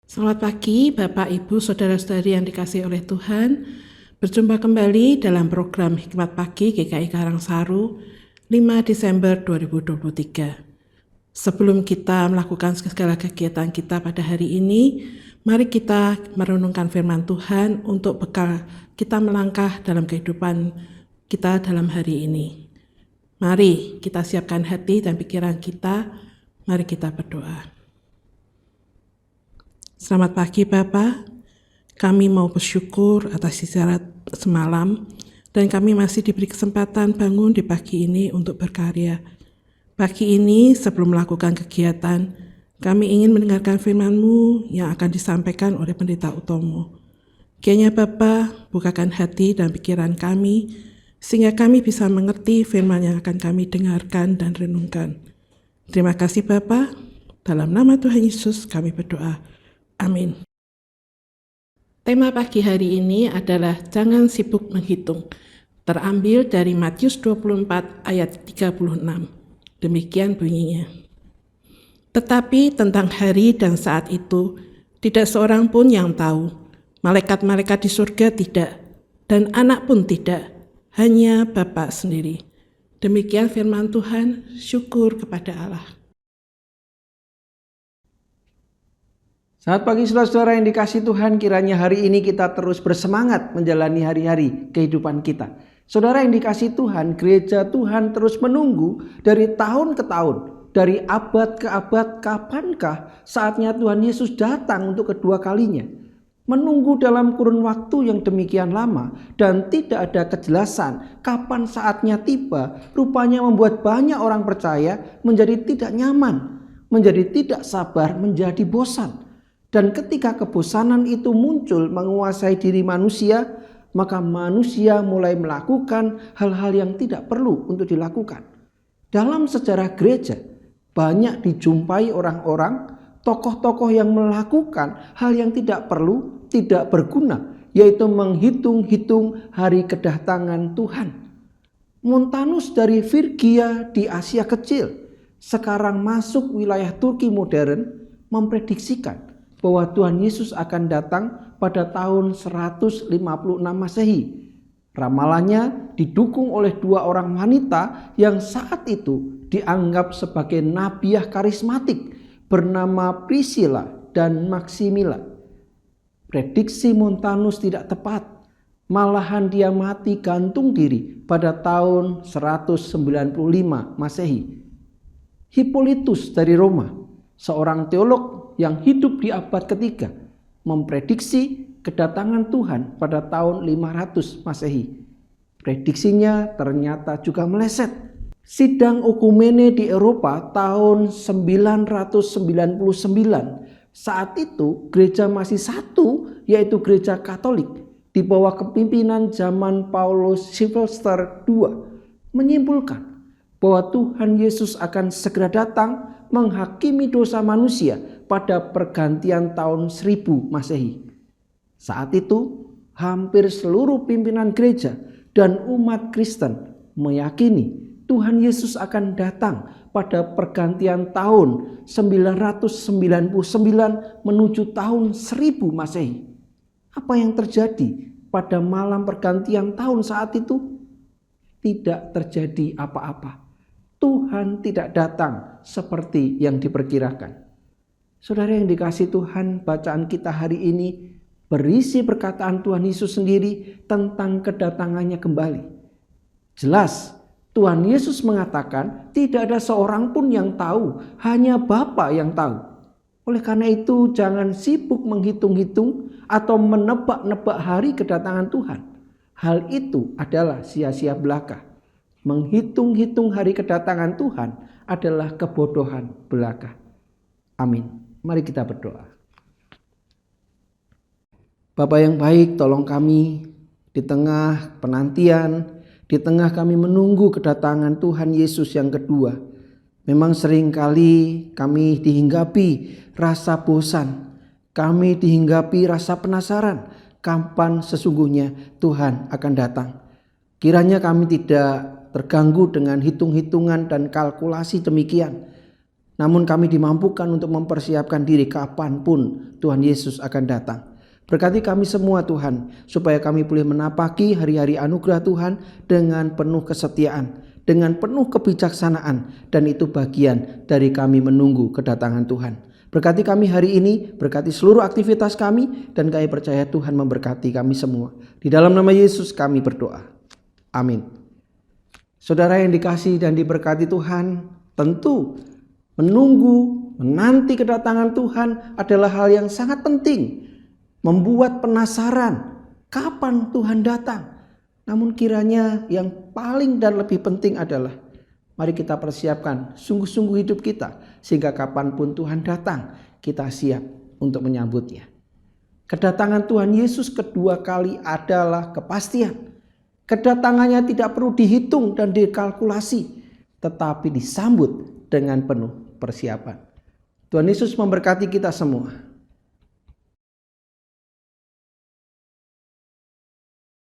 Selamat pagi Bapak, Ibu, Saudara-saudari yang dikasihi oleh Tuhan. Berjumpa kembali dalam program Hikmat Pagi GKI Karangsaru 5 Desember 2023. Sebelum kita melakukan segala kegiatan kita pada hari ini, mari kita merenungkan firman Tuhan untuk bekal kita melangkah dalam kehidupan kita dalam hari ini. Mari kita siapkan hati dan pikiran kita, mari kita berdoa. Selamat pagi Bapak, kami mau bersyukur atas istirahat semalam dan kami masih diberi kesempatan bangun di pagi ini untuk berkarya. Pagi ini sebelum melakukan kegiatan, kami ingin mendengarkan firman-Mu yang akan disampaikan oleh Pendeta Utomo. Kiranya Bapa, bukakan hati dan pikiran kami, sehingga kami bisa mengerti firman yang akan kami dengarkan dan renungkan. Terima kasih Bapa, dalam nama Tuhan Yesus kami berdoa. Amin. Tema pagi hari ini adalah jangan sibuk menghitung. Terambil dari Matius 24 ayat 36. Demikian bunyinya. Tetapi tentang hari dan saat itu, tidak seorang pun yang tahu. Malaikat-malaikat di surga tidak, dan anak pun tidak, hanya Bapa sendiri. Demikian firman Tuhan, syukur kepada Allah. Selamat pagi saudara-saudara yang dikasihi Tuhan, kiranya hari ini kita terus bersemangat menjalani hari-hari kehidupan kita. Saudara yang dikasihi Tuhan, gereja Tuhan terus menunggu dari tahun ke tahun, dari abad ke abad, kapankah saatnya Tuhan Yesus datang untuk kedua kalinya. Menunggu dalam kurun waktu yang demikian lama dan tidak ada kejelasan kapan saatnya tiba, rupanya membuat banyak orang percaya menjadi tidak nyaman, menjadi tidak sabar, menjadi bosan. Dan ketika kebosanan itu muncul menguasai diri manusia, maka manusia mulai melakukan hal-hal yang tidak perlu untuk dilakukan. Dalam sejarah gereja, banyak dijumpai orang-orang, tokoh-tokoh yang melakukan hal yang tidak perlu, tidak berguna, yaitu menghitung-hitung hari kedatangan Tuhan. Montanus dari Frigia di Asia Kecil, sekarang masuk wilayah Turki modern, memprediksikan bahwa Tuhan Yesus akan datang pada tahun 156 Masehi. Ramalannya didukung oleh dua orang wanita yang saat itu dianggap sebagai nabiah karismatik bernama Priscilla dan Maximilla. Prediksi Montanus tidak tepat, malahan dia mati gantung diri pada tahun 195 Masehi. Hippolytus dari Roma, seorang teolog yang hidup di abad ketiga, memprediksi kedatangan Tuhan pada tahun 500 Masehi. Prediksinya ternyata juga meleset. Sidang Okumene di Eropa tahun 999. Saat itu gereja masih satu, yaitu gereja Katolik di bawah kepimpinan zaman Paulus Sylvester II, menyimpulkan bahwa Tuhan Yesus akan segera datang menghakimi dosa manusia pada pergantian tahun 1000 Masehi. Saat itu hampir seluruh pimpinan gereja dan umat Kristen meyakini Tuhan Yesus akan datang pada pergantian tahun 999 menuju tahun 1000 Masehi. Apa yang terjadi pada malam pergantian tahun saat itu? Tidak terjadi apa-apa. Tuhan tidak datang seperti yang diperkirakan. Saudara yang dikasihi Tuhan, bacaan kita hari ini berisi perkataan Tuhan Yesus sendiri tentang kedatangannya kembali. Jelas, Tuhan Yesus mengatakan tidak ada seorang pun yang tahu, hanya Bapa yang tahu. Oleh karena itu, jangan sibuk menghitung-hitung atau menebak-nebak hari kedatangan Tuhan. Hal itu adalah sia-sia belaka. Menghitung-hitung hari kedatangan Tuhan adalah kebodohan belaka. Amin. Mari kita berdoa. Bapa yang baik, tolong kami di tengah penantian, di tengah kami menunggu kedatangan Tuhan Yesus yang kedua. Memang seringkali kami dihinggapi rasa bosan, kami dihinggapi rasa penasaran kapan sesungguhnya Tuhan akan datang. Kiranya kami tidak terganggu dengan hitung-hitungan dan kalkulasi demikian. namun kami dimampukan untuk mempersiapkan diri kapanpun Tuhan Yesus akan datang. Berkati kami semua Tuhan, supaya kami boleh menapaki hari-hari anugerah Tuhan dengan penuh kesetiaan, dengan penuh kebijaksanaan, dan itu bagian dari kami menunggu kedatangan Tuhan. Berkati kami hari ini, berkati seluruh aktivitas kami, dan kami percaya Tuhan memberkati kami semua. Di dalam nama Yesus kami berdoa. Amin. Saudara yang dikasihi dan diberkati Tuhan, tentu menanti kedatangan Tuhan adalah hal yang sangat penting. Membuat penasaran kapan Tuhan datang. Namun kiranya yang paling dan lebih penting adalah mari kita persiapkan sungguh-sungguh hidup kita, sehingga kapanpun Tuhan datang kita siap untuk menyambutnya. Kedatangan Tuhan Yesus kedua kali adalah kepastian. Kedatangannya tidak perlu dihitung dan dikalkulasi, tetapi disambut dengan penuh persiapan. Tuhan Yesus memberkati kita semua.